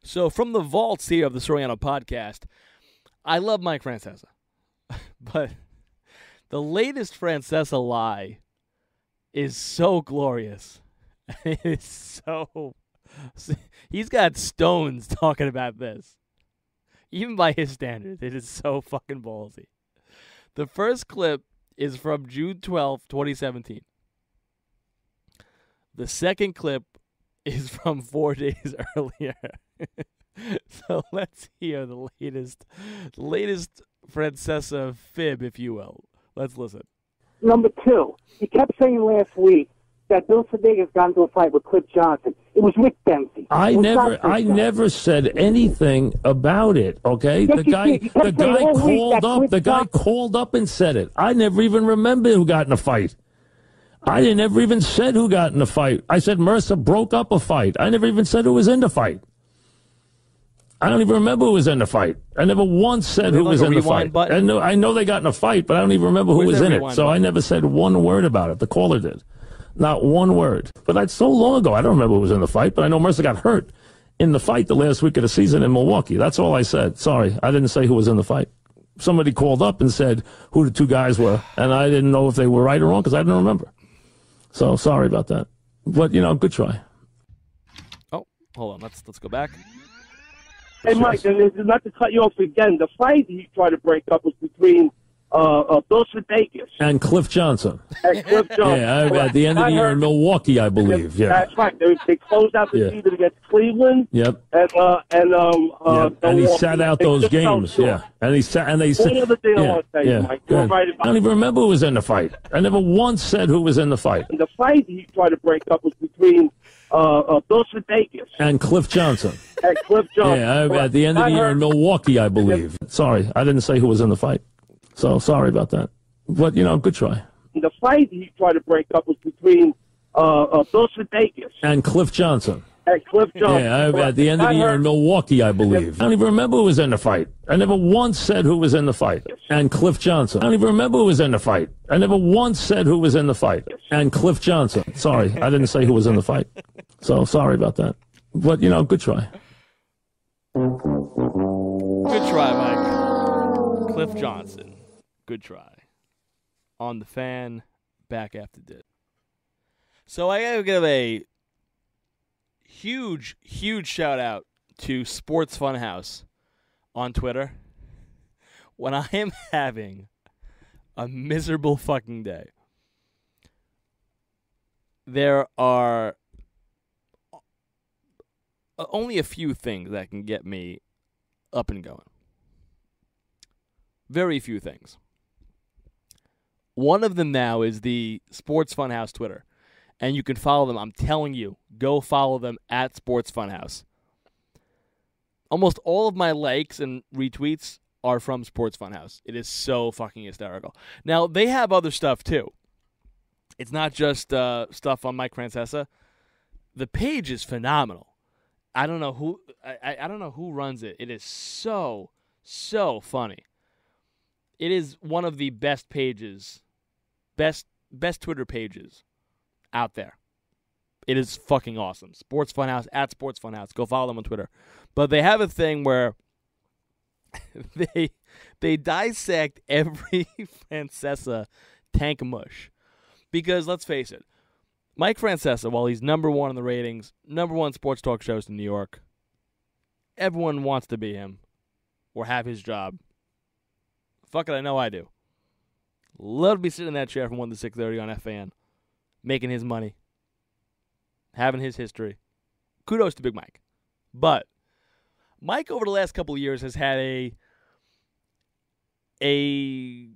So from the vaults here of the Soriano podcast, I love Mike Francesa. But the latest Francesa lie is so glorious. It's so... He's got stones talking about this. Even by his standards, it is so fucking ballsy. The first clip is from June 12th, 2017. The second clip is from 4 days earlier. So let's hear the latest Francesa fib, if you will. Let's listen. Number two, he kept saying last week that Bill Sedegas got into a fight with Cliff Johnson. It was Rick Dempsey. I never said anything about it. Okay, yes, the guy called up and said it. I never even remember who got in a fight. I never even said who got in a fight. I said Mercer broke up a fight. I never even said who was in the fight. I don't even remember who was in the fight. I never once said who was in the fight. I know they got in a fight, but I don't even remember who was in it. So I never said one word about it. The caller did. Not one word. But that's so long ago. I don't remember who was in the fight, but I know Mercer got hurt in the fight the last week of the season in Milwaukee. That's all I said. Sorry, I didn't say who was in the fight. Somebody called up and said who the two guys were, and I didn't know if they were right or wrong because I didn't remember. So sorry about that. But, good try. Oh, hold on. Let's go back. Hey, Mike, and not to cut you off again, the fight he tried to break up was between Bill Sedegas and Cliff Johnson. And Cliff Johnson. Yeah, at the end of the year in Milwaukee, I believe. Yeah, that's right. They closed out the season against Cleveland. Yep. And he sat out those games. Yeah, and they said. One other thing I want to say, Mike. You're right about I don't even remember who was in the fight. I never once said who was in the fight. And the fight he tried to break up was between Bill Sedegas and Cliff Johnson. And Cliff Johnson. Yeah, at the end of the year in Milwaukee, I believe. Sorry, I didn't say who was in the fight. So sorry about that. But, good try. The fight he tried to break up was between Bill Sedegas and Cliff Johnson. And Cliff Johnson. Yeah, at the end of the year in Milwaukee, I believe. I don't even remember who was in the fight. I never once said who was in the fight. And Cliff Johnson. I don't even remember who was in the fight. I never once said who was in the fight. And Cliff Johnson. Sorry, I didn't say who was in the fight. So sorry about that. But, good try. Good try, Mike. Cliff Johnson. Good try. On the Fan, back after this. So I gotta give a huge shout out to Sports Funhouse on Twitter when I am having a miserable fucking day. There are only a few things that can get me up and going. Very few things. One of them now is the Sports Funhouse Twitter. And you can follow them. I'm telling you, go follow them at Sports Funhouse. Almost all of my likes and retweets are from Sports Funhouse. It is so fucking hysterical. Now, they have other stuff, too. It's not just stuff on Mike Francesa. The page is phenomenal. I don't know who I don't know who runs it. It is so funny. It is one of the best pages, best Twitter pages out there. It is fucking awesome. Sports Funhouse, at Sports Funhouse. Go follow them on Twitter. But they have a thing where they dissect every Francesa tank mush. Because let's face it, Mike Francesa, while he's number one in the ratings, number one sports talk shows in New York, everyone wants to be him or have his job. Fuck it, I know I do. Love to be sitting in that chair from 1 to 6:30 on FAN, making his money, having his history. Kudos to Big Mike. But Mike, over the last couple of years, has had a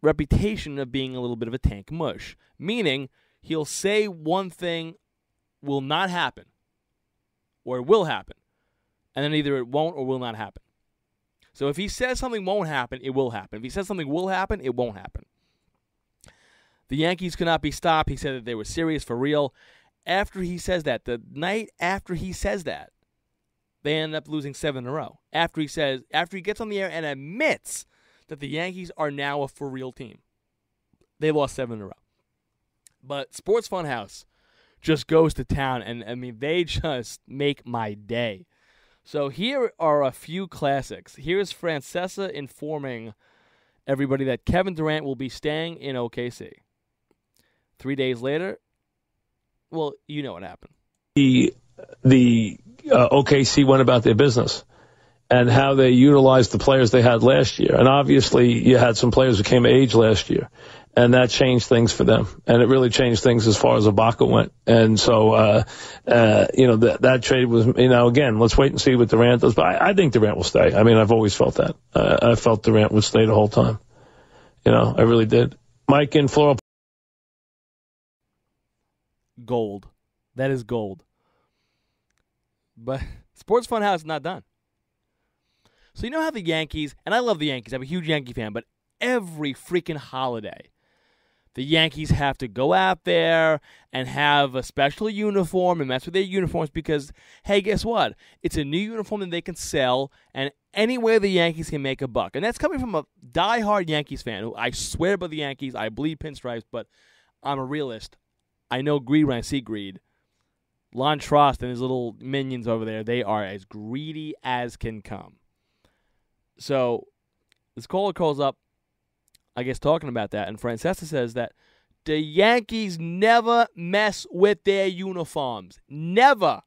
reputation of being a little bit of a tank mush, meaning he'll say one thing will not happen, or it will happen, and then either it won't or will not happen. So if he says something won't happen, it will happen. If he says something will happen, it won't happen. The Yankees could not be stopped. He said that they were serious for real. After he says that, the night after he says that, they end up losing 7 in a row. After he gets on the air and admits that the Yankees are now a for real team, they lost 7 in a row. But Sports Funhouse just goes to town, and I mean, they just make my day. So here are a few classics. Here's Francesa informing everybody that Kevin Durant will be staying in OKC. 3 days later, well, you know what happened. The OKC went about their business and how they utilized the players they had last year. And obviously you had some players who came of age last year, and that changed things for them. And it really changed things as far as Ibaka went. And so, that trade was, again, let's wait and see what Durant does. But I think Durant will stay. I mean, I've always felt that. I felt Durant would stay the whole time. I really did. Mike in Floral. Gold. That is gold. But Sports Funhouse is not done. So you know how the Yankees, and I love the Yankees, I'm a huge Yankee fan, but every freaking holiday, the Yankees have to go out there and have a special uniform and mess with their uniforms because, hey, guess what? It's a new uniform that they can sell, and anywhere the Yankees can make a buck. And that's coming from a diehard Yankees fan who I swear by the Yankees, I bleed pinstripes, but I'm a realist. I know greed when I see greed. Lon Trost and his little minions over there, they are as greedy as can come. So this caller calls up, I guess, talking about that, and Francesa says that the Yankees never mess with their uniforms. Never.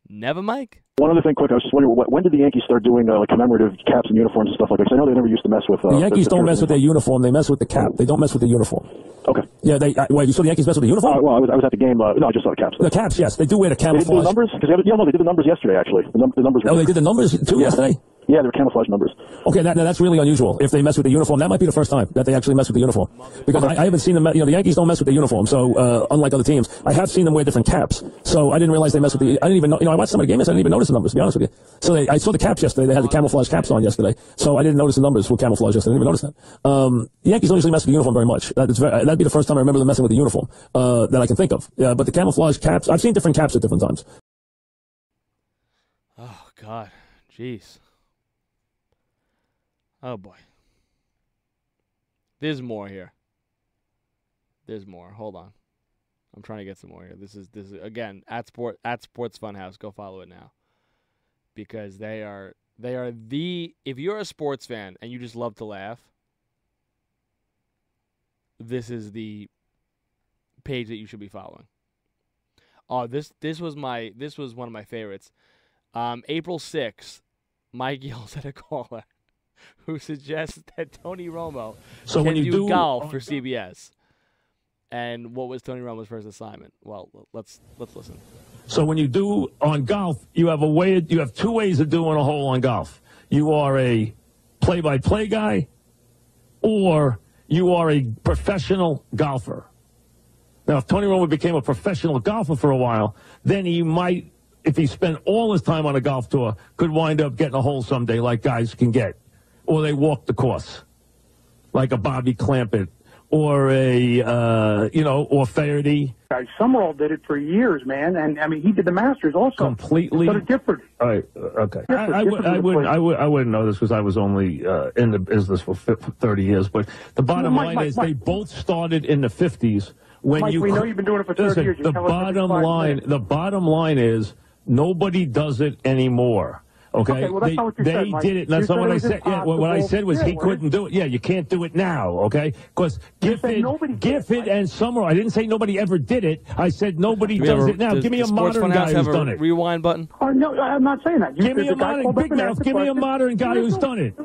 Never, Mike? One other thing quick, I was just wondering, when did the Yankees start doing commemorative caps and uniforms and stuff like that? 'Cause I know they never used to mess with... the Yankees don't mess with their uniform, they mess with the cap. They don't mess with the uniform. Okay. Yeah, you saw the Yankees mess with the uniform? Well, I was at the game. No, I just saw the caps. The caps, yes. They do wear the They did camouflage. the numbers? Because they did the numbers yesterday, actually. The numbers were... Oh, they did the numbers too yesterday? Yeah, they were camouflage numbers. Okay, that's really unusual. If they mess with the uniform, that might be the first time that they actually mess with the uniform. Because I haven't seen them, the Yankees don't mess with the uniform, so unlike other teams. I have seen them wear different caps, so I didn't realize they mess with I didn't even know, I watched some of the games, I didn't even notice the numbers, to be honest with you. So I saw the caps yesterday, they had the camouflage caps on yesterday, so I didn't notice the numbers were camouflage yesterday, I didn't even notice that. The Yankees don't usually mess with the uniform very much. That'd be the first time I remember them messing with the uniform, that I can think of. But the camouflage caps, I've seen different caps at different times. Oh, God. Jeez. Oh, boy. There's more here. There's more. Hold on. I'm trying to get some more here. This is again at Sports Funhouse. Go follow it now. Because they are the, if you're a sports fan and you just love to laugh, this is the page that you should be following. Oh, this was one of my favorites. April 6th, Mike yells at a caller who suggests that Tony Romo can do golf for CBS. And what was Tony Romo's first assignment? Well, let's listen. So when you do on golf, you have two ways of doing a hole on golf. You are a play-by-play guy, or you are a professional golfer. Now, if Tony Romo became a professional golfer for a while, then he might, if he spent all his time on a golf tour, could wind up getting a hole someday like guys can get. Or they walk the course, like a Bobby Clampett, or or Faraday. Summerall did it for years, man, and I mean he did the Masters also. Completely. Sort of different. All right. Okay. I wouldn't know this because I was only in the business for 30 years. But the bottom line is they both started in the 50s. When Mike, we know you've been doing it for 30 years. The bottom line is nobody does it anymore. Okay, well, that's not what you they said, Mike. did it. That's not what I said. Yeah, what I said was he couldn't do it. Yeah, you can't do it now. Okay, because Gifford and Summerall. I didn't say nobody ever did it. I said nobody does it now. Give me a modern guy who's done it. Rewind button. Oh, no, I'm not saying that. Give me a modern big mouth. Give me a modern guy who's done it.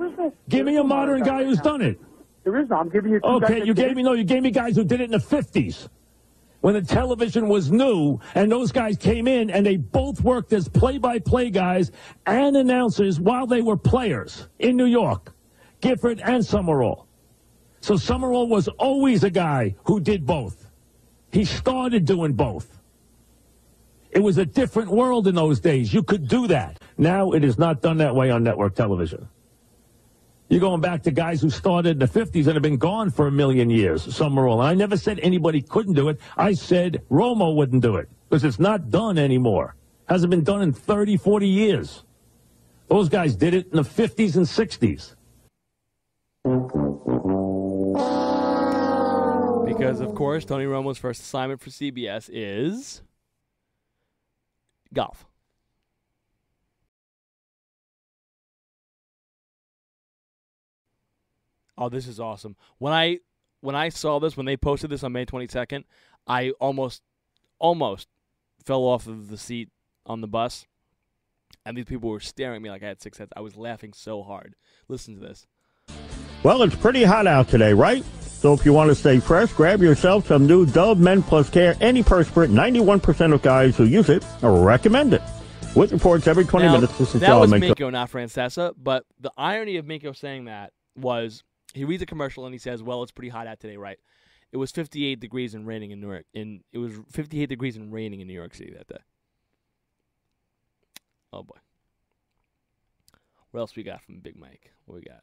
Give me a modern guy who's done it. There is no. I'm giving you. Okay, you gave me guys who did it in the 50s. When the television was new, and those guys came in, and they both worked as play-by-play guys and announcers while they were players in New York, Gifford and Summerall. So Summerall was always a guy who did both. He started doing both. It was a different world in those days. You could do that. Now it is not done that way on network television. You're going back to guys who started in the 50s and have been gone for a million years, Summerall. And I never said anybody couldn't do it. I said Romo wouldn't do it because it's not done anymore. Hasn't been done in 30, 40 years. Those guys did it in the 50s and 60s. Because, of course, Tony Romo's first assignment for CBS is golf. Oh, this is awesome. When I saw this, when they posted this on May 22nd, I almost fell off of the seat on the bus, and these people were staring at me like I had 6 heads. I was laughing so hard. Listen to this. Well, it's pretty hot out today, right? So if you want to stay fresh, grab yourself some new Dove Men Plus Care Antiperspirant. 91% of guys who use it recommend it. With reports every 20 minutes. This is that was Minko. Minko, not Francesa. But the irony of Minko saying that was he reads a commercial and he says, "Well, it's pretty hot out today, right?" It was 58 degrees and raining in New York. It was 58 degrees and raining in New York City that day. Oh boy. What else we got from Big Mike? What we got?